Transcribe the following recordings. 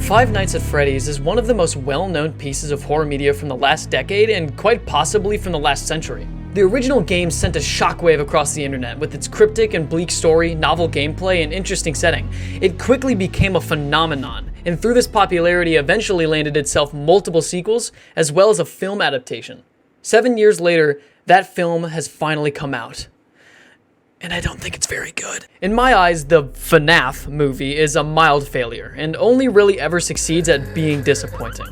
Five Nights at Freddy's is one of the most well-known pieces of horror media from the last decade and quite possibly from the last century. The original game sent a shockwave across the internet with its cryptic and bleak story, novel gameplay, and interesting setting. It quickly became a phenomenon, and through this popularity eventually landed itself multiple sequels as well as a film adaptation. 7 years later, that film has finally come out. And I don't think it's very good. In my eyes, the FNAF movie is a mild failure, and only really ever succeeds at being disappointing.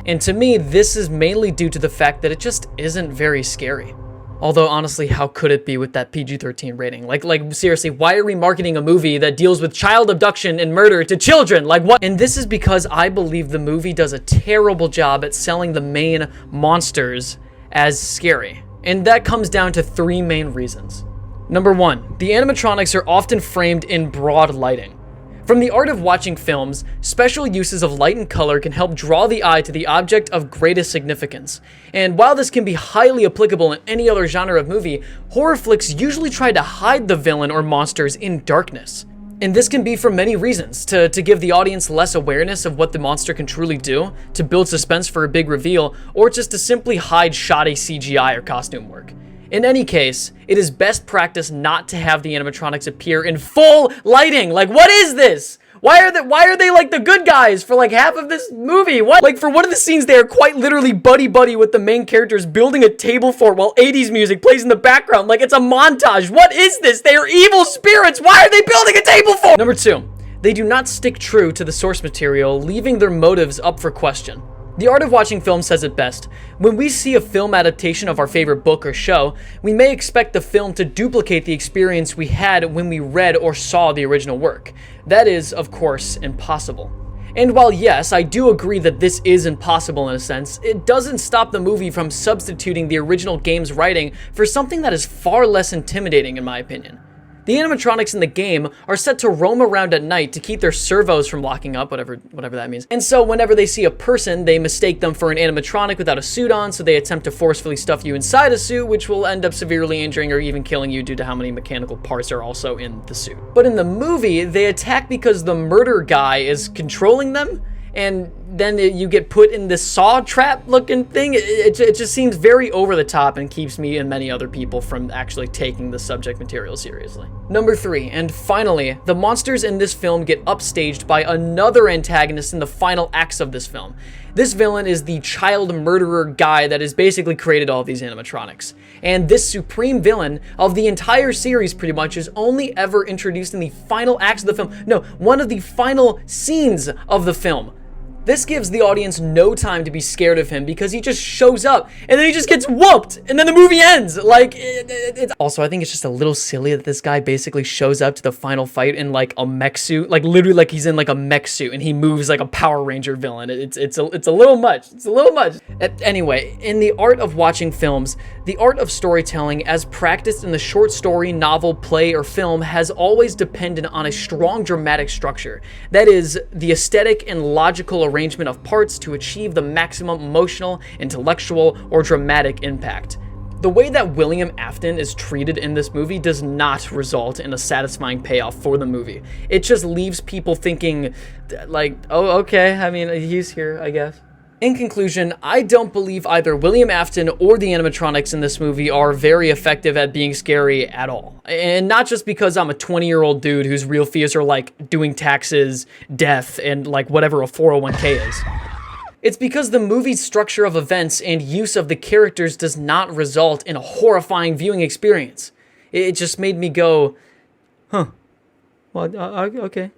And to me, this is mainly due to the fact that it just isn't very scary. Although honestly, how could it be with that PG-13 rating? Like seriously, why are we marketing a movie that deals with child abduction and murder to children? Like what? And this is because I believe the movie does a terrible job at selling the main monsters as scary. And that comes down to three main reasons. Number one, the animatronics are often framed in broad lighting. From the art of watching films, special uses of light and color can help draw the eye to the object of greatest significance. And while this can be highly applicable in any other genre of movie, horror flicks usually try to hide the villain or monsters in darkness. And this can be for many reasons, to give the audience less awareness of what the monster can truly do, to build suspense for a big reveal, or just to simply hide shoddy CGI or costume work. In any case, it is best practice not to have the animatronics appear in full lighting. Like, what is this? Why are they like the good guys for like half of this movie? What? Like for one of the scenes, they are quite literally buddy-buddy with the main characters building a table fort while 80s music plays in the background. Like it's a montage. What is this? They are evil spirits. Why are they building a table fort? Number two, they do not stick true to the source material, leaving their motives up for question. The Art of Watching Film says it best. When we see a film adaptation of our favorite book or show, we may expect the film to duplicate the experience we had when we read or saw the original work. That is, of course, impossible. And while yes, I do agree that this is impossible in a sense, it doesn't stop the movie from substituting the original game's writing for something that is far less intimidating in my opinion. The animatronics in the game are set to roam around at night to keep their servos from locking up, whatever that means. And so whenever they see a person, they mistake them for an animatronic without a suit on, so they attempt to forcefully stuff you inside a suit, which will end up severely injuring or even killing you due to how many mechanical parts are also in the suit. But in the movie, they attack because the murder guy is controlling them, and then you get put in this saw trap looking thing. It just seems very over the top and keeps me and many other people from actually taking the subject material seriously. Number three, and finally, the monsters in this film get upstaged by another antagonist in the final acts of this film. This villain is the child murderer guy that has basically created all of these animatronics. And this supreme villain of the entire series pretty much is only ever introduced in the final acts of the film. No, one of the final scenes of the film. This gives the audience no time to be scared of him because he just shows up and then he just gets whooped and then the movie ends. Like, it's also, I think it's just a little silly that this guy basically shows up to the final fight in like a mech suit, like literally like he's in like a mech suit and he moves like a Power Ranger villain. It's a little much. It's a little much. Anyway, in the art of watching films, the art of storytelling as practiced in the short story, novel, play, or film has always depended on a strong dramatic structure. That is, the aesthetic and logical arrangement of parts to achieve the maximum emotional, intellectual, or dramatic impact. The way that William Afton is treated in this movie does not result in a satisfying payoff for the movie. It just leaves people thinking, like, oh, okay, I mean, he's here, I guess. In conclusion, I don't believe either William Afton or the animatronics in this movie are very effective at being scary at all. And not just because I'm a 20-year-old dude whose real fears are like doing taxes, death, and like whatever a 401k is. It's because the movie's structure of events and use of the characters does not result in a horrifying viewing experience. It just made me go, huh, well, okay.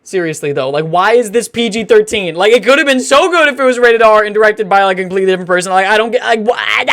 Seriously though, like why is this PG-13? Like it could have been so good if it was rated R and directed by like a completely different person. Like I don't get, like what?